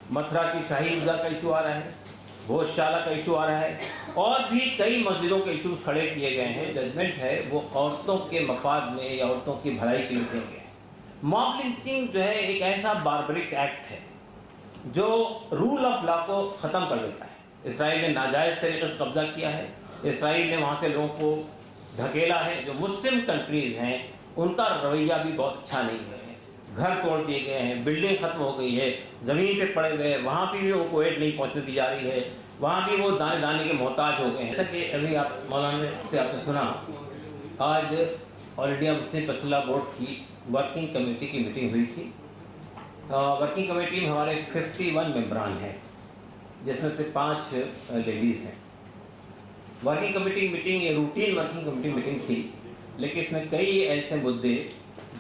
متھرا کی شاہی عیدگاہ کا ایشو آ رہا ہے، بھوج شالہ کا ایشو آ رہا ہے، اور بھی کئی مسجدوں کے ایشوز کھڑے کیے گئے ہیں۔ ججمنٹ ہے وہ عورتوں کے مفاد میں یا عورتوں کی بھلائی کے لیے کیے گئے ہیں۔ موب لنچنگ جو ہے ایک ایسا باربرک ایکٹ ہے جو رول آف لا کو ختم کر دیتا ہے۔ اسرائیل نے ناجائز طریقے سے قبضہ کیا ہے، اسرائیل نے وہاں سے لوگوں کو دھکیلا ہے۔ جو مسلم کنٹریز ہیں ان کا رویہ بھی بہت اچھا نہیں ہے، گھر توڑ دیے گئے ہیں، بلڈنگ ختم ہو گئی ہے، زمین پہ پڑے ہوئے ہیں، وہاں پہ بھی ان کو ایڈ نہیں پہنچنے دی جا رہی ہے، وہاں بھی وہ دانے دانے کے محتاج ہو گئے ہیں۔ جیسا کہ ابھی آپ مولانا سے آپ نے سنا، آج آل انڈیا مسلم فیصلہ بورڈ کی ورکنگ کمیٹی کی میٹنگ ہوئی تھی۔ ورکنگ کمیٹی میں ہمارے 51 ممبران ہیں، جس میں سے 5 لیڈیز ہیں۔ ورکنگ کمیٹی میٹنگ یہ روٹین ورکنگ کمیٹی میٹنگ تھی، لیکن اس میں کئی ایسے مدعے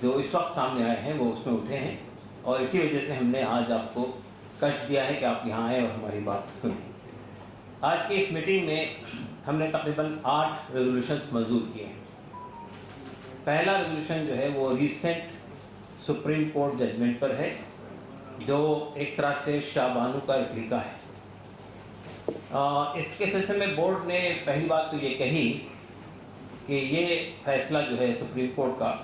جو اس وقت سامنے آئے ہیں وہ اس میں اٹھے ہیں، اور اسی وجہ سے ہم نے آج آپ کو کشف دیا ہے کہ آپ یہاں آئیں اور ہماری بات سنیں۔ آج کی اس میٹنگ میں ہم نے تقریباً 8 ریزولوشن منظور کیے ہیں۔ پہلا ریزولوشن جو ہے وہ ریسنٹ سپریم کورٹ ججمنٹ پر ہے، جو ایک طرح سے شاہ بانو کا ریپلیکا ہے۔ اس کے سلسلے میں بورڈ نے پہلی بات تو یہ کہی کہ یہ فیصلہ جو ہے سپریم کورٹ کا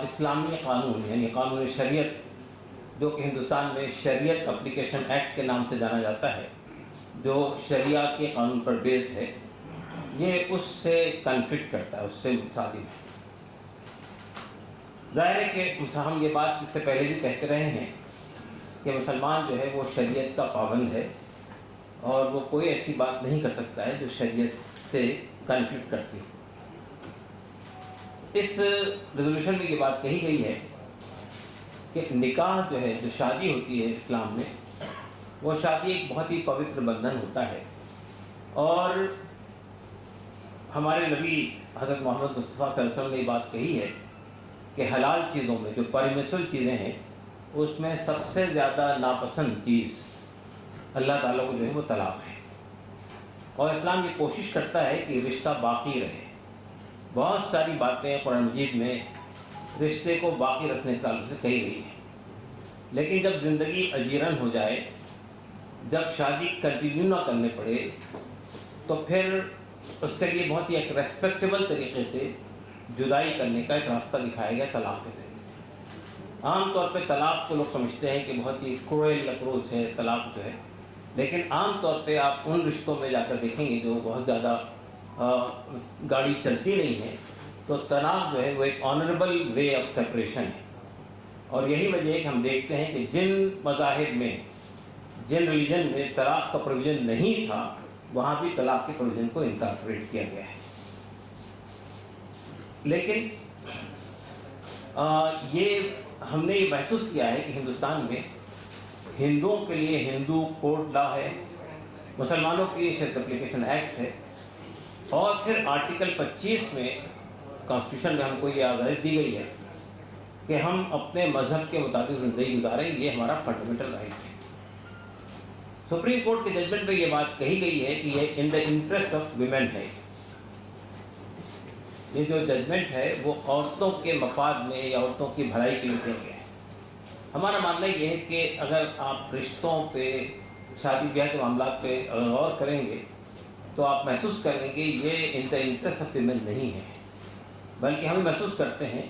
اسلامی قانون یعنی قانون شریعت، جو کہ ہندوستان میں شریعت اپلیکیشن ایکٹ کے نام سے جانا جاتا ہے، جو شریعہ کے قانون پر بیسڈ ہے، یہ اس سے کنفلکٹ کرتا ہے، اس سے متصادم ہے۔ ظاہر ہے کہ ہم یہ بات اس سے پہلے بھی کہتے رہے ہیں کہ مسلمان جو ہے وہ شریعت کا پابند ہے، اور وہ کوئی ایسی بات نہیں کر سکتا ہے جو شریعت سے کنفلکٹ کرتی ہے۔ اس ریزولوشن میں یہ بات کہی گئی ہے کہ نکاح جو ہے، جو شادی ہوتی ہے اسلام میں، وہ شادی ایک بہت ہی پوتر بندھن ہوتا ہے، اور ہمارے نبی حضرت محمد مصطفیٰ صلی اللہ علیہ وسلم نے یہ بات کہی ہے کہ حلال چیزوں میں جو پرمیسبل چیزیں ہیں اس میں سب سے زیادہ ناپسند چیز اللہ تعالیٰ کو جو ہے وہ طلاق ہے، اور اسلام یہ کوشش کرتا ہے کہ رشتہ باقی رہے۔ بہت ساری باتیں قرآن مجید میں رشتے کو باقی رکھنے کے تعلق سے کہی گئی ہیں، لیکن جب زندگی اجیرن ہو جائے، جب شادی کنٹینیو نہ کرنے پڑے، تو پھر اس کے لیے بہت ہی ایک ریسپیکٹیبل طریقے سے جدائی کرنے کا ایک راستہ دکھایا گیا طلاق کے ذریعے سے۔ عام طور پہ طلاق کو لوگ سمجھتے ہیں کہ بہت ہی کروئل اپروچ ہے طلاق جو ہے، لیکن عام طور پہ آپ ان رشتوں میں جا کر دیکھیں گے جو بہت زیادہ گاڑی چلتی نہیں ہے، تو طلاق جو ہے وہ ایک آنریبل وے آف سپریشن ہے، اور یہی وجہ ہے کہ ہم دیکھتے ہیں کہ جن مذاہب میں، جن ریلیجن میں طلاق کا پروویژن نہیں تھا، وہاں بھی طلاق کے پروویژن کو انکارپوریٹ کیا گیا ہے۔ لیکن یہ ہم نے یہ محسوس کیا ہے کہ ہندوستان میں ہندوؤں کے لیے ہندو کوڈ لا ہے، مسلمانوں کے لیے شریعت اپلیکیشن ایکٹ ہے، اور پھر آرٹیکل 25 میں کانسٹیٹیوشن میں ہم کو یہ آزادی دی گئی ہے کہ ہم اپنے مذہب کے مطابق زندگی گزاریں، یہ ہمارا فنڈامنٹل رائٹ ہے۔ سپریم کورٹ کے ججمنٹ میں یہ بات کہی گئی ہے کہ یہ ان دا انٹرسٹ آف ویمن ہے۔ یہ جو ججمنٹ ہے وہ عورتوں کے مفاد میں یا عورتوں کی بھلائی کے لیے کیا گیا ہے۔ ہمارا ماننا یہ ہے کہ اگر آپ رشتوں پہ، شادی بیاہ کے معاملات پہ غور کریں گے تو آپ محسوس کریں گے یہ ان دا انٹرسٹ آف ویمن نہیں ہے، بلکہ ہم محسوس کرتے ہیں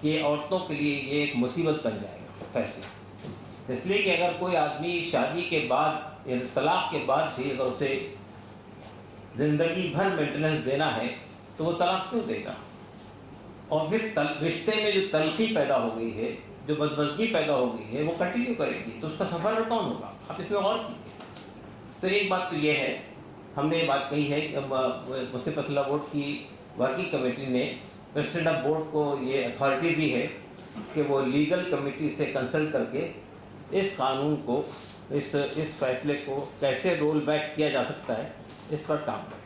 کہ عورتوں کے لیے یہ ایک مصیبت بن جائے گا فیصلہ، اس لیے کہ اگر کوئی آدمی شادی کے بعد یا طلاق کے بعد بھی اگر اسے زندگی بھر مینٹیننس دینا ہے تو وہ طلاق کیوں دے گا؟ اور پھر رشتے میں جو تلخی پیدا ہو گئی ہے، جو بدمزگی پیدا ہو گئی ہے، وہ کنٹینیو کرے گی، تو اس کا سفر کون ہوگا؟ آپ اس میں غور کیجیے۔ تو ایک بات تو یہ ہے، ہم نے یہ بات کہی ہے کہ مسلم فیصلہ بورڈ کی ورکنگ کمیٹی نے پریزیڈنٹ آف بورڈ کو یہ اتھارٹی دی ہے کہ وہ لیگل کمیٹی سے کنسلٹ کر کے اس قانون کو، اس فیصلے کو کیسے رول بیک کیا جا سکتا ہے، اس پر کام کرے۔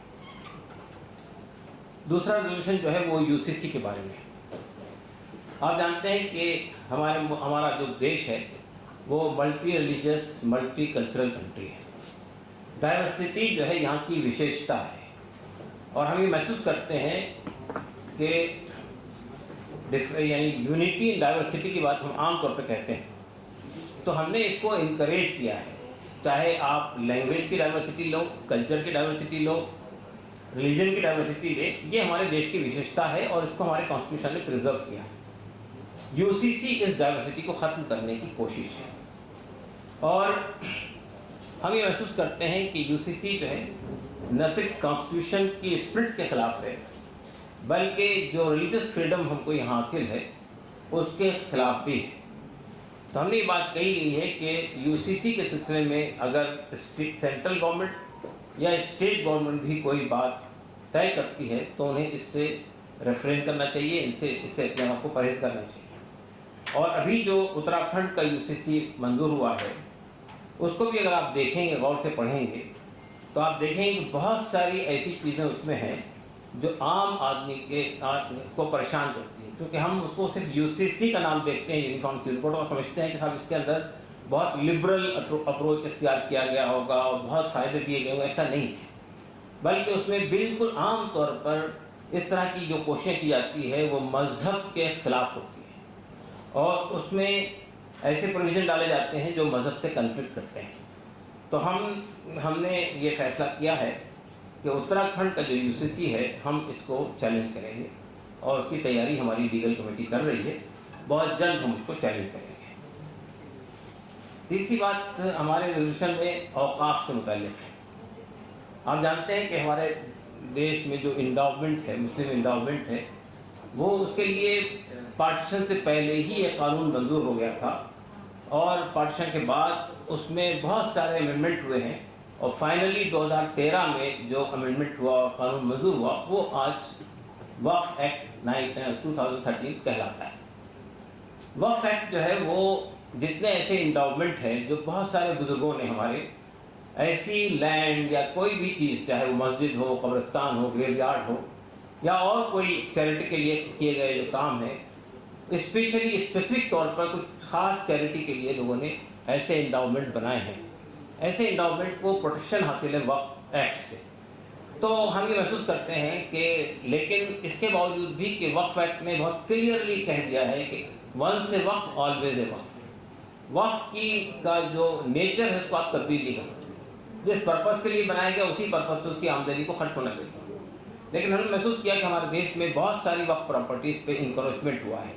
دوسرا ریزولوشن جو ہے وہ یو سی سی کے بارے میں۔ آپ جانتے ہیں کہ ہمارا جو دیش ہے وہ multi religious, multi cultural country ہے۔ ڈائیورسٹی جو ہے یہاں کی وشیشتا ہے، اور ہم یہ محسوس کرتے ہیں کہ یعنی یونٹی ان ڈائیورسٹی کی بات ہم عام طور پہ کہتے ہیں، تو ہم نے اس کو انکریج کیا ہے، چاہے آپ لینگویج کی ڈائیورسٹی لو، کلچر کی ڈائیورسٹی لو، ریلیجن کی ڈائیورسٹی لے، یہ ہمارے دیش کی وشیشتا ہے اور اس کو ہمارے کانسٹیٹیوشن نے پرزرو کیا ہے۔ You C C us diversity کو ختم کرنے کی کوشش ہے، اور ہم یہ محسوس کرتے ہیں کہ یو سی سی جو ہے نہ صرف کانسٹیٹیوشن کی اسپرٹ کے خلاف ہے، بلکہ جو ریلیجس فریڈم ہم کو یہاں حاصل ہے اس کے خلاف بھی ہے۔ تو ہم نے یہ بات کہی گئی ہے کہ یو سی سی کے سلسلے میں اگر سینٹرل گورنمنٹ یا اسٹیٹ گورنمنٹ بھی کوئی بات طے کرتی ہے تو انہیں اس سے ریفرین کرنا چاہیے، اس سے اپنے آپ کو پرہیز کرنا چاہیے۔ اور ابھی جو اتراکھنڈ کا یو سی سی منظور ہوا ہے اس کو بھی اگر آپ دیکھیں گے، غور سے پڑھیں گے، تو آپ دیکھیں گے کہ بہت ساری ایسی چیزیں اس میں ہیں جو عام آدمی کو پریشان کرتی ہیں، کیونکہ ہم اس کو صرف یو سی سی کا نام دیکھتے ہیں، یونیفارم سول کوڈ، اور سمجھتے ہیں کہ صاحب اس کے اندر بہت لبرل اپروچ اختیار کیا گیا ہوگا اور بہت فائدے دیے گئے ہوں گے۔ ایسا نہیں ہے، بلکہ اس میں بالکل عام طور پر اس طرح کی جو کوششیں کی جاتی ہے وہ مذہب کے خلاف ہوتی ہیں، اور اس میں ایسے پروویژن ڈالے جاتے ہیں جو مذہب سے کنفلکٹ کرتے ہیں۔ تو ہم نے یہ فیصلہ کیا ہے کہ اتراکھنڈ کا جو یو سی سی ہے ہم اس کو چیلنج کریں گے، اور اس کی تیاری ہماری لیگل کمیٹی کر رہی ہے، بہت جلد ہم اس کو چیلنج کریں گے۔ تیسری بات ہمارے ریزولوشن میں اوقاف سے متعلق ہے۔ آپ جانتے ہیں کہ ہمارے دیش میں جو انڈاؤمنٹ ہے، مسلم انڈاؤمنٹ ہے، وہ اس کے لیے پارٹیشن سے پہلے ہی یہ قانون منظور ہو گیا تھا، اور پارٹیشن کے بعد اس میں بہت سارے امینڈمنٹ ہوئے ہیں، اور فائنلی 2013 میں جو امینڈمنٹ ہوا اور قانون منظور ہوا وہ آج وقف ایکٹ 2013 کہلاتا ہے۔ وقف ایکٹ جو ہے وہ جتنے ایسے انڈاؤمنٹ ہیں جو بہت سارے بزرگوں نے ہمارے ایسی لینڈ یا کوئی بھی چیز، چاہے وہ مسجد ہو، قبرستان ہو، گریو یارڈ ہو، یا اور کوئی چیریٹی کے لیے کیے گئے جو کام ہیں، اسپیسیفک طور پر کچھ خاص چیریٹی کے لیے لوگوں نے ایسے انڈاؤمنٹ بنائے ہیں۔ ایسے انڈاؤمنٹ کو پروٹیکشن حاصل ہے وقف ایکٹ سے۔ تو ہم یہ محسوس کرتے ہیں کہ لیکن اس کے باوجود بھی کہ وقف ایکٹ میں بہت کلیئرلی کہہ دیا ہے کہ ونس اے وقف آلویز اے وقف۔ وقف کا جو نیچر ہے اس کو آپ تبدیل نہیں کر سکتے، جس پرپس کے لیے بنایا گیا اسی پرپس پہ اس کی آمدنی کو خرچ ہونا چاہیے۔ لیکن ہم نے محسوس کیا کہ ہمارے دیش میں بہت ساری وقف پراپرٹیز پہ انکروچمنٹ ہوا ہے،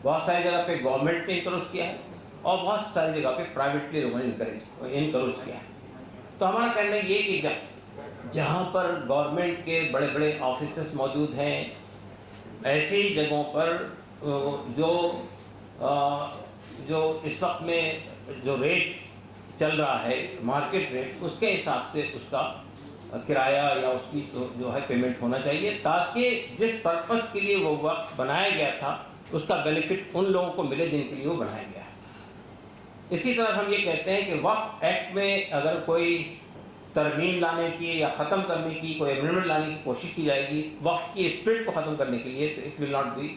بہت ساری جگہ پہ گورنمنٹ نے انکروچ کیا ہے، اور بہت ساری جگہ پہ پرائیویٹلی لوگوں نے انکروچ کیا ہے۔ تو ہمارا کہنا یہ کہ جہاں پر گورنمنٹ کے بڑے بڑے آفیسز موجود ہیں، ایسی جگہوں پر جو اس وقت میں جو ریٹ چل رہا ہے، مارکیٹ ریٹ، اس کے حساب سے اس کا کرایہ یا اس کی جو ہے پیمنٹ ہونا چاہیے، تاکہ جس پرپس کے لیے وہ وقف بنایا گیا تھا اس کا بینیفٹ ان لوگوں کو ملے جن کے لیے وہ بنایا گیا ہے۔ اسی طرح ہم یہ کہتے ہیں کہ وقف ایکٹ میں اگر کوئی ترمیم لانے کی یا ختم کرنے کی، کوئی امینڈمنٹ لانے کی کوشش کی جائے گی وقف کی اسپرٹ کو ختم کرنے کے لیے، تو it will not be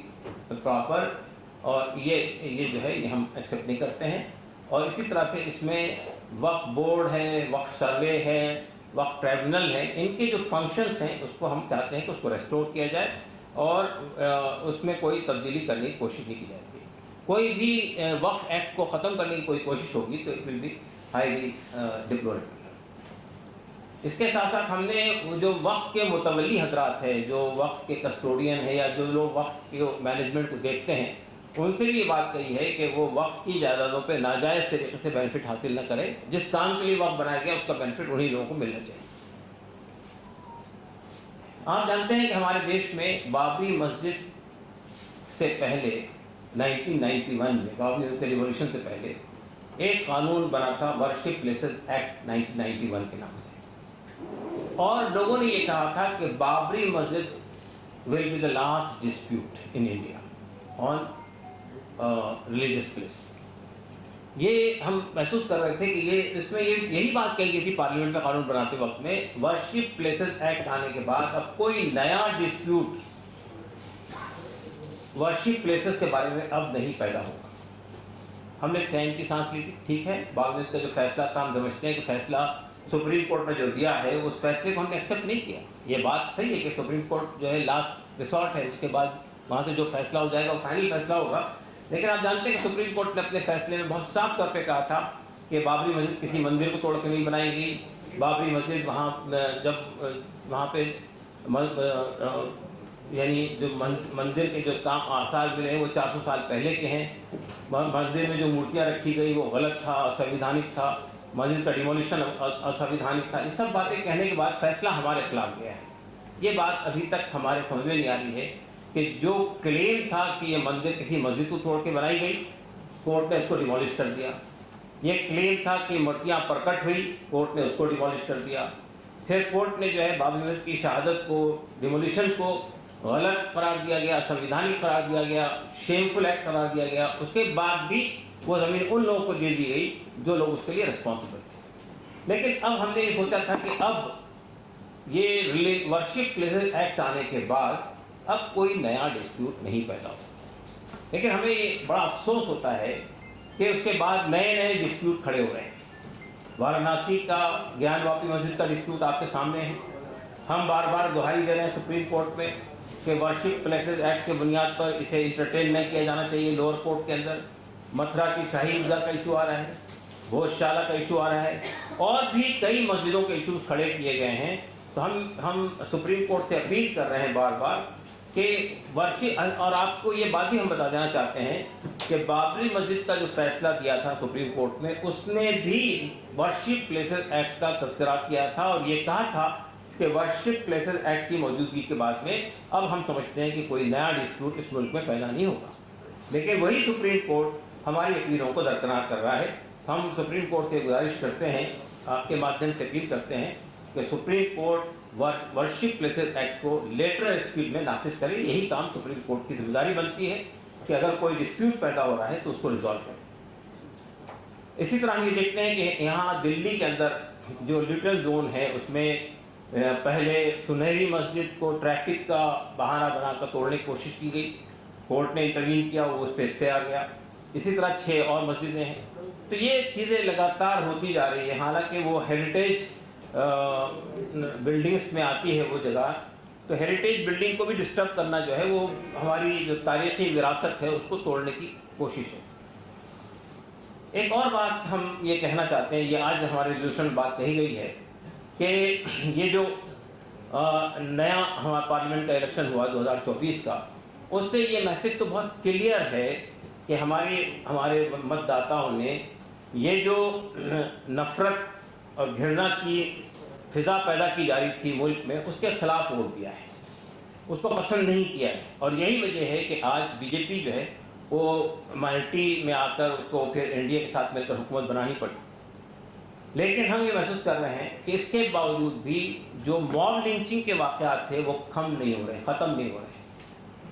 proper, اور یہ جو ہے یہ ہم ایکسیپٹ نہیں کرتے ہیں۔ اور اسی طرح سے اس میں وقف بورڈ ہے، وقف سروے ہے، وقف ٹریبونل ہے، ان کے جو فنکشنز ہیں اس کو ہم چاہتے ہیں کہ اس کو ریسٹور کیا جائے، اور اس میں کوئی تبدیلی کرنے کی کوشش نہیں کی جاتی۔ کوئی بھی وقف ایکٹ کو ختم کرنے کی کوئی کوشش ہوگی تو اٹ ول بی ہائیلی ڈپلوریبل۔ اس کے ساتھ ساتھ ہم نے جو وقف کے متولی حضرات ہیں، جو وقف کے کسٹوڈین ہیں، یا جو لوگ وقف کے مینجمنٹ کو دیکھتے ہیں، ان سے بھی یہ بات کہی ہے کہ وہ وقف کی جائیدادوں پہ ناجائز طریقے سے بینیفٹ حاصل نہ کریں۔ جس کام کے لیے وقف بنایا گیا اس کا بینیفٹ انہی لوگوں کو ملنا چاہیے۔ آپ جانتے ہیں کہ ہمارے دیش میں بابری مسجد سے پہلے 1991 میں، بابری مسجد کے ریولیوشن سے پہلے ایک قانون بنا تھا، ورشپ پلیسز ایکٹ 1991 کے نام سے، اور لوگوں نے یہ کہا تھا کہ Babri Masjid will be the last dispute in India on religious place. یہ ہم محسوس کر رہے تھے کہ اس میں یہی بات کہی گئی تھی پارلیمنٹ میں قانون بناتے وقت میں، ورشپ پلیسز ایکٹ آنے کے بعد اب کوئی نیا ڈسپیوٹ ورشپ پلیسز کے بارے میں اب نہیں پیدا ہوگا۔ ہم نے چین کی سانس لی تھی، ٹھیک ہے، بابری مسجد کا جو فیصلہ تھا ہم سمجھتے ہیں کہ فیصلہ سپریم کورٹ نے جو دیا ہے اس فیصلے کو ہم نے ایکسیپٹ نہیں کیا۔ یہ بات صحیح ہے کہ سپریم کورٹ جو ہے لاسٹ ریسورٹ ہے، اس کے بعد وہاں سے جو فیصلہ ہو جائے گا وہ فائنل فیصلہ ہوگا، لیکن آپ جانتے ہیں کہ سپریم کورٹ نے اپنے فیصلے میں بہت صاف طور پہ کہا تھا کہ بابری مسجد کسی مندر کو توڑ کے نہیں بنائی گئی. بابری مسجد وہاں جب وہاں پہ یعنی جو مندر کے جو کام آثار ملے ہیں وہ 400 سال پہلے کے ہیں. مندر میں جو مورتیاں رکھی گئی وہ غلط تھا، اسنویدھانک تھا. مسجد کا ڈیمولیشن اسنویدھانک تھا. یہ سب باتیں کہنے کے بعد فیصلہ ہمارے خلاف گیا ہے. یہ بات ابھی تک ہمارے سمجھ میں نہیں آ رہی ہے کہ جو کلیم تھا کہ یہ مندر کسی مسجد کو توڑ کے بنائی گئی، کورٹ نے اس کو ڈیمولش کر دیا. یہ کلیم تھا کہ مورتیاں پرکٹ ہوئی، کورٹ نے اس کو ڈیمولش کر دیا. پھر کورٹ نے جو ہے بابری مسجد کی شہادت کو، ڈیمولیشن کو غلط قرار دیا گیا، سنویدھانک قرار دیا گیا، شیمفل ایکٹ قرار دیا گیا. اس کے بعد بھی وہ زمین ان لوگوں کو دے دی گئی جو لوگ اس کے لیے رسپانسبل تھے. لیکن اب ہم نے یہ سوچا تھا کہ اب یہ ورشپ پلیسز ایکٹ آنے کے بعد اب کوئی نیا ڈسپیوٹ نہیں پیدا ہو. لیکن ہمیں یہ بڑا افسوس ہوتا ہے کہ اس کے بعد نئے نئے ڈسپیوٹ کھڑے ہو رہے ہیں. وارانسی کا گیان واپی مسجد کا ڈسپیوٹ آپ کے سامنے ہے. ہم بار بار دہائی دے رہے ہیں سپریم کورٹ میں کہ ورشپ پلیسز ایکٹ کے بنیاد پر اسے انٹرٹین نہیں کیا جانا چاہیے. لوور کورٹ کے اندر متھرا کی شاہی عیدگاہ کا ایشو آ رہا ہے، بھوج شالہ کا ایشو آ رہا ہے، اور بھی کئی مسجدوں کے ایشوز کھڑے کیے گئے ہیں. تو ہم سپریم کورٹ سے اپیل کر رہے ہیں بار بار کہ اور آپ کو یہ بات بھی ہم بتا دینا چاہتے ہیں کہ بابری مسجد کا جو فیصلہ دیا تھا سپریم کورٹ نے، اس نے بھی ورشپ پلیسز ایکٹ کا تذکرہ کیا تھا اور یہ کہا تھا کہ ورشپ پلیسز ایکٹ کی موجودگی کے بعد میں اب ہم سمجھتے ہیں کہ کوئی نیا ڈسپیوٹ اس ملک میں پیدا نہیں ہوگا. لیکن وہی سپریم کورٹ ہماری اپیلوں کو درکنار کر رہا ہے. ہم سپریم کورٹ سے گزارش کرتے ہیں، آپ کے مادھیم سے اپیل کرتے ہیں کہ supreme court worship places act کو لیٹرل اسپیڈ میں نافذ کرے. یہی کام سپریم کورٹ کی ذمہ داری بنتی ہے کہ اگر کوئی ڈسپیوٹ پیدا ہو رہا ہے تو اس کو ریزالو کرے. اسی طرح ہم یہ دیکھتے ہیں کہ یہاں دلی کے اندر جو لٹل زون ہے اس میں پہلے سنہری مسجد کو ٹریفک کا بہانہ بنا کر توڑنے کی کوشش کی گئی. کورٹ نے انٹروین کیا، وہ اس پہ اسٹے آ گیا. اسی طرح 6 اور مسجدیں ہیں. تو یہ چیزیں لگاتار ہوتی جا رہی ہیں. حالانکہ وہ ہیریٹیج بلڈنگس میں آتی ہے وہ جگہ، تو ہیریٹیج بلڈنگ کو بھی ڈسٹرب کرنا جو ہے وہ ہماری جو تاریخی وراثت ہے اس کو توڑنے کی کوشش ہے. ایک اور بات ہم یہ کہنا چاہتے ہیں، یہ آج ہمارے ریزولوشن میں بات کہی گئی ہے کہ یہ جو نیا ہمارا پارلیمنٹ کا الیکشن ہوا 2024 کا، اس سے یہ میسج تو بہت کلیئر ہے کہ ہمارے متداتاؤں نے یہ جو نفرت اور گھرنا کی فضا پیدا کی جا رہی تھی ملک میں، اس کے خلاف ووٹ دیا ہے، اس کو پسند نہیں کیا ہے. اور یہی وجہ ہے کہ آج بی جے پی جو ہے وہ مائنورٹی میں آ کر اس کو پھر این ڈی اے کے ساتھ مل کر حکومت بنانی پڑی. لیکن ہم یہ محسوس کر رہے ہیں کہ اس کے باوجود بھی جو موب لنچنگ کے واقعات تھے وہ کم نہیں ہو رہے، ختم نہیں ہو رہے.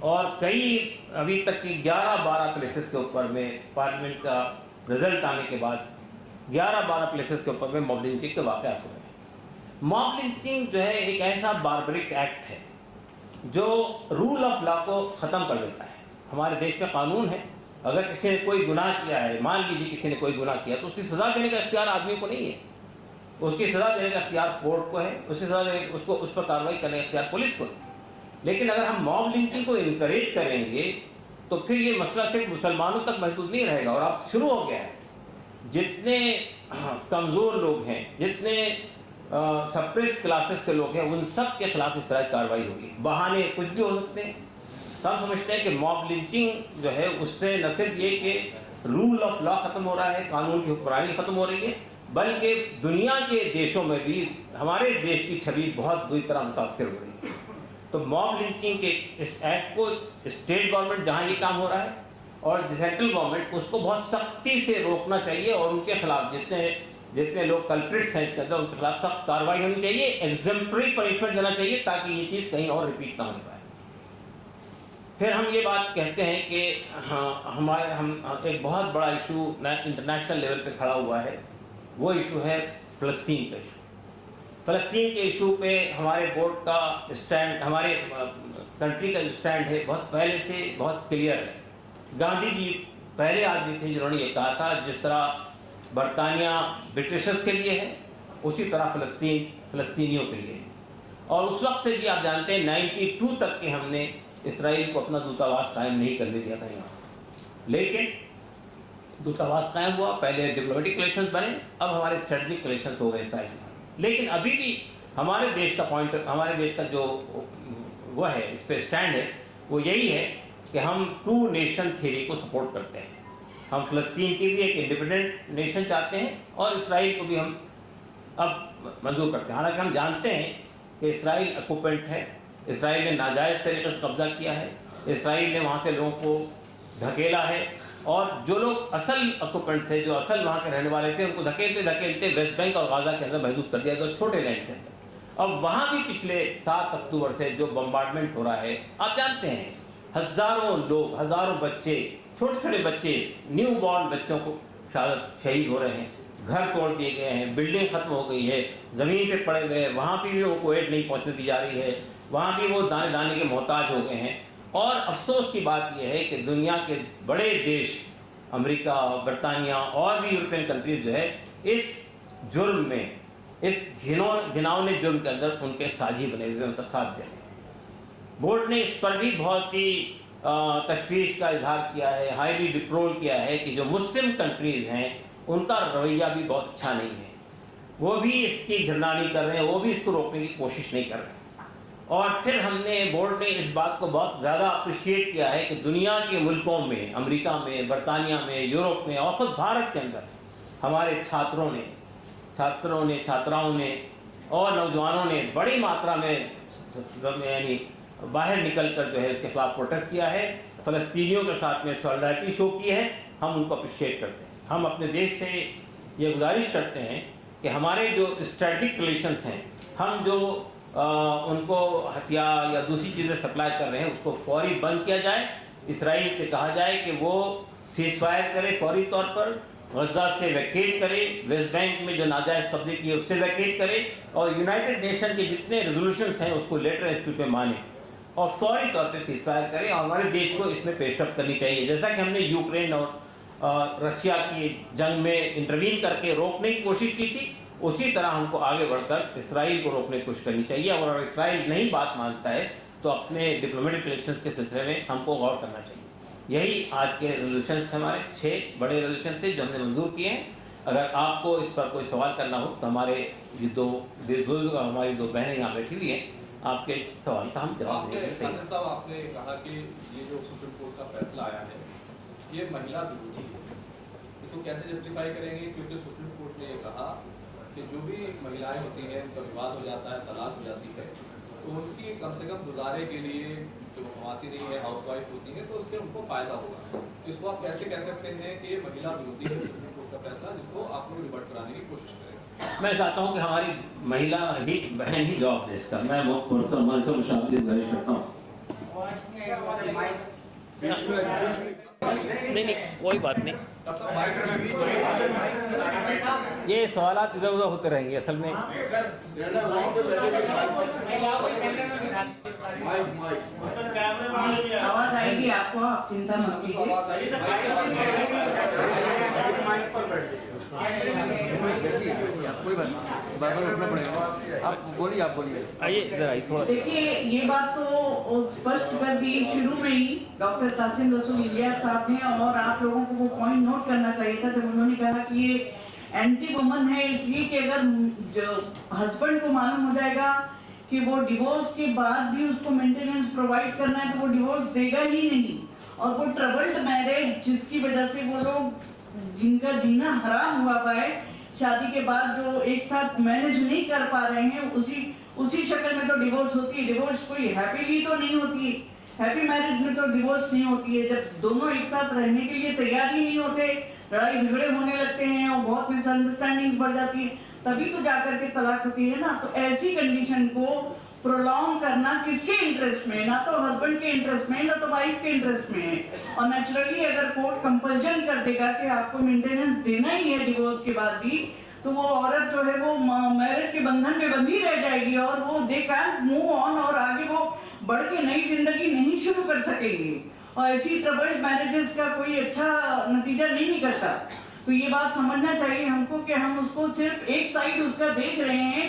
اور کئی ابھی تک کی 11-12 پلیسز کے اوپر میں پارلیمنٹ کا رزلٹ آنے کے بعد 11-12 پلیسز کے اوپر میں موب لنچنگ کے واقعات ہو رہے ہیں. موب لنچنگ جو ہے ایک ایسا باربرک ایکٹ ہے جو رول آف لا کو ختم کر دیتا ہے. ہمارے دیش میں قانون ہے، اگر کسی نے کوئی گناہ کیا ہے، مان لیجیے کسی نے کوئی گناہ کیا تو اس کی سزا دینے کا اختیار آدمی کو نہیں ہے. اس کی سزا دینے کا اختیار کورٹ کو ہے، اس کی سزا دینے اس پر کارروائی کرنے کا اختیار پولیس کو ہے. لیکن اگر ہم موب لنچنگ کو انکریج کریں گے تو پھر یہ مسئلہ صرف مسلمانوں تک محدود نہیں رہے گا. اور اب شروع ہو گیا ہے. جتنے کمزور لوگ ہیں، جتنے سپریس کلاسز کے لوگ ہیں، ان سب کے خلاف اس طرح کی کارروائی ہوگی. بہانے کچھ بھی ہو سکتے ہیں. تو ہم سمجھتے ہیں کہ موب لنچنگ جو ہے اس سے نہ صرف یہ کہ رول آف لا ختم ہو رہا ہے، قانون کی حکمرانی ختم ہو رہی ہے، بلکہ دنیا کے دیشوں میں بھی ہمارے دیش کی چھوی بہت بری طرح متاثر ہو رہی ہے. تو موب لنچنگ کے اس ایکٹ کو اسٹیٹ گورنمنٹ جہاں یہ کام ہو رہا ہے اور سینٹرل گورنمنٹ اس کو بہت سختی سے روکنا چاہیے، اور ان کے خلاف جتنے لوگ کلپریٹس ہیں اس کے اندر ان کے خلاف سخت کارروائی ہونی چاہیے، ایگزمپلری پنشمنٹ دینا چاہیے تاکہ یہ چیز کہیں اور ریپیٹ نہ ہو پائے. پھر ہم یہ بات کہتے ہیں کہ ہم ایک بہت بڑا ایشو انٹرنیشنل لیول پہ کھڑا ہوا ہے. وہ ایشو ہے فلسطین کا ایشو. فلسطین کے ایشو پہ ہمارے بورڈ کا اسٹینڈ، ہمارے کنٹری کا جو اسٹینڈ ہے بہت پہلے سے بہت کلیئر ہے. گاندھی جی پہلے آدمی تھے جنہوں نے یہ کہا تھا جس طرح برطانیہ برٹشرز کے لیے ہے اسی طرح فلسطین فلسطینیوں کے لیے ہے. اور اس وقت سے بھی آپ جانتے ہیں 92 تک کے ہم نے اسرائیل کو اپنا دودھاواس قائم نہیں کرنے دیا تھا. یہاں لیکن دودھاواس قائم ہوا، پہلے ڈپلومیٹک ریلیشنز بنے، اب ہمارے اسٹریٹجک ریلیشنز ہو گئے اسرائیل کے ساتھ. لیکن ابھی بھی ہمارے دیش کا پوائنٹ، ہمارے دیش کا جو وہ ہے اس پہ اسٹینڈ ہے وہ یہی ہے کہ ہم ٹو نیشن تھیوری کو سپورٹ کرتے ہیں. ہم فلسطین کی بھی ایک انڈیپینڈنٹ نیشن چاہتے ہیں اور اسرائیل کو بھی ہم اب منظور کرتے ہیں. حالانکہ ہم جانتے ہیں کہ اسرائیل اکوپنٹ ہے، اسرائیل نے ناجائز طریقے سے قبضہ کیا ہے، اسرائیل نے وہاں سے لوگوں کو دھکیلا ہے، اور جو لوگ اصل اکوپنٹ تھے، جو اصل وہاں کے رہنے والے تھے، ان کو دھکیلتے ویسٹ بینک اور غازہ کے اندر محدود کر دیا گیا، چھوٹے لینڈ کے اندر. اب وہاں بھی پچھلے 7 اکتوبر سے جو بمبارڈمنٹ ہو رہا ہے، آپ جانتے ہیں ہزاروں لوگ، ہزاروں بچے، چھوٹے چھوٹے بچے، نیو بورن بچوں کو شہید ہو رہے ہیں، گھر توڑ دیے گئے ہیں، بلڈنگ ختم ہو گئی ہے، زمین پہ پڑے ہوئے ہیں، وہاں پہ بھی ان کو ایڈ نہیں پہنچنے دی جا رہی ہے، وہاں بھی وہ دانے دانے کے محتاج ہو گئے ہیں. اور افسوس کی بات یہ ہے کہ دنیا کے بڑے دیش امریکہ، برطانیہ اور بھی یورپین کنٹریز جو ہے اس جرم میں، اس گھناؤنے جرم کے اندر ان کے ساجی بنے ہوئے، ان کا ساتھ دے رہے ہیں. بورڈ نے اس پر بھی بہت ہی تشویش کا اظہار کیا ہے، ہائیلی ڈپلور کیا ہے کہ جو مسلم کنٹریز ہیں ان کا رویہ بھی بہت اچھا نہیں ہے، وہ بھی اس کی گھرنانی کر رہے ہیں، وہ بھی اس کو روکنے کی کوشش نہیں کر رہے ہیں. اور پھر ہم نے بورڈ نے اس بات کو بہت زیادہ اپریشیٹ کیا ہے کہ دنیا کے ملکوں میں، امریکہ میں، برطانیہ میں، یورپ میں اور خود بھارت کے اندر ہمارے چھاتراؤں نے اور نوجوانوں نے بڑی ماترا میں یعنی باہر نکل کر جو ہے اس کے خلاف پروٹیسٹ کیا ہے، فلسطینیوں کے ساتھ میں سولیڈارٹی شو کی ہے. ہم ان کو اپریشیٹ کرتے ہیں. ہم اپنے دیش سے یہ گزارش کرتے ہیں کہ ہمارے جو اسٹریٹجک ریلیشنس ہیں، ہم جو ان کو ہتھیار یا دوسری چیزیں سپلائی کر رہے ہیں اس کو فوری بند کیا جائے. اسرائیل سے کہا جائے کہ وہ سیز فائر کرے، فوری طور پر غزہ سے ویکیٹ کرے، ویسٹ بینک میں جو ناجائز قبضے کیے اس سے ویکیٹ کرے، اور یونائٹڈ نیشن کے جتنے ریزولوشنس ہیں اس کو لیٹر اسپیڈ پہ مانے اور فوری طور پہ سیز فائر کرے. اور ہمارے دیش کو اس میں پیش رفت کرنی چاہیے، جیسا کہ ہم نے یوکرین اور رشیا کی جنگ میں انٹروین کر کے روکنے کی کوشش کی تھی، اسی طرح ہم کو آگے بڑھ کر اسرائیل کو روکنے کی کوشش کرنی چاہیے. اور اگر اسرائیل نہیں بات مانتا ہے تو اپنے ڈپلومیٹک ریلیشنز کے سلسلے میں ہم کو غور کرنا چاہیے. یہی آج کے ریزولوشنز ہمارے 6 بڑے ریزولوشن تھے جو ہم نے منظور کیے ہیں. اگر آپ کو اس پر کوئی سوال کرنا ہو تو ہمارے یہ 2 بزرگ اور ہماری 2 بہنیں یہاں بیٹھی ہوئی ہیں، آپ کے سوال کا ہم جواب دیں گے. حسن صاحب، آپ نے کہا کہ یہ جو سپریم کورٹ کا فیصلہ آیا ہے یہ مہیلا ورودھی ہے، اس کو کیسے جسٹیفائی کریں گے؟ کیونکہ سپریم کورٹ نے یہ کہا کہ جو بھی مہیلائیں ہوتی ہیں ان کا وواد ہو جاتا ہے، طلاق ہو جاتی ہے، تو ان کی کم سے کم گزارے کے لیے جو کماتی نہیں ہے، ہاؤس وائف ہوتی ہیں، تو اس سے ان کو فائدہ ہوگا. اس کو آپ کیسے کہہ سکتے ہیں کہ یہ مہیلا ورودھی ہے سپریم کورٹ کا فیصلہ، جس کو آپ لوگ ریورٹ کرانے کی کوشش کریں؟ میں چاہتا ہوں کہ ہماری مہیلا ہی بہن ہی جواب دے اس کا. میں سے مشاورت سے گزارش کرتا ہوں. نہیں کوئی بات نہیں، یہ سوالات ادھر ادھر ہوتے رہیں گے. اصل میں آواز آئے گی آپ کو، آپ چنتا مت کیجیے. کوئی بات بار اٹھنا پڑے گا. آپ بولیے آئیے ادھر آئیے تھوڑا. دیکھیے یہ بات تو اسپشٹ کر دی شروع میں ہی ڈاکٹر قاسم رسول الیاس صاحب نے، اور آپ لوگوں کو وہ پوائنٹ نوٹ کرنا چاہیے تھا جب انہوں نے کہا کہ یہ اینٹی وومن ہے، اس لیے کہ اگر جو ہسبینڈ کو معلوم ہو جائے گا کہ وہ ڈیورس کے بعد بھی اس کو مینٹیننس پرووائڈ کرنا ہے تو وہ ڈیورس دے گا ہی نہیں. اور وہ ٹربلڈ میرج جس کی وجہ سے وہ لوگ جن کا جینا حرام ہوا پائے، شادی کے بعد جو ایک ساتھ مینج نہیں کر پا رہے ہیں، اسی شکل میں تو ڈیورس ہوتی ہے. ڈیورس کوئی ہیپیلی تو نہیں ہوتی ہے، ہیپی میرج میں تو ڈیورس نہیں ہوتی ہے. جب دونوں ایک ساتھ رہنے کے لیے تیار ہی نہیں ہوتے، لڑائی جھگڑے ہونے لگتے ہیں اور بہت مس انڈرسٹینڈنگز بڑھ جاتی ہیں، تبھی تو جا کر کے طلاق ہوتی ہے نا. تو ایسی کنڈیشن کو پرولونگ کرنا کس کے انٹرسٹ میں؟ نہ تو ہسبینڈ کے انٹرسٹ میں، نہ تو وائف کے انٹرسٹ میں ہے. اور نیچرلی اگر کورٹ کمپلجن کر دے گا کہ آپ کو مینٹیننس دینا ہی ہے ڈیورس کے بعد بھی، تو وہ عورت جو ہے وہ میرج کے بندھن میں بندھی رہ جائے گی اور وہ دے کانٹ موو آن، اور آگے وہ بڑھ کے نئی زندگی نہیں شروع کر سکیں گے. اور ایسی ٹربلڈ میرجز کا کوئی اچھا نتیجہ نہیں نکلتا. تو یہ بات سمجھنا چاہیے ہم کو کہ ہم اس کو صرف ایک سائڈ اس کا دیکھ رہے ہیں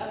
10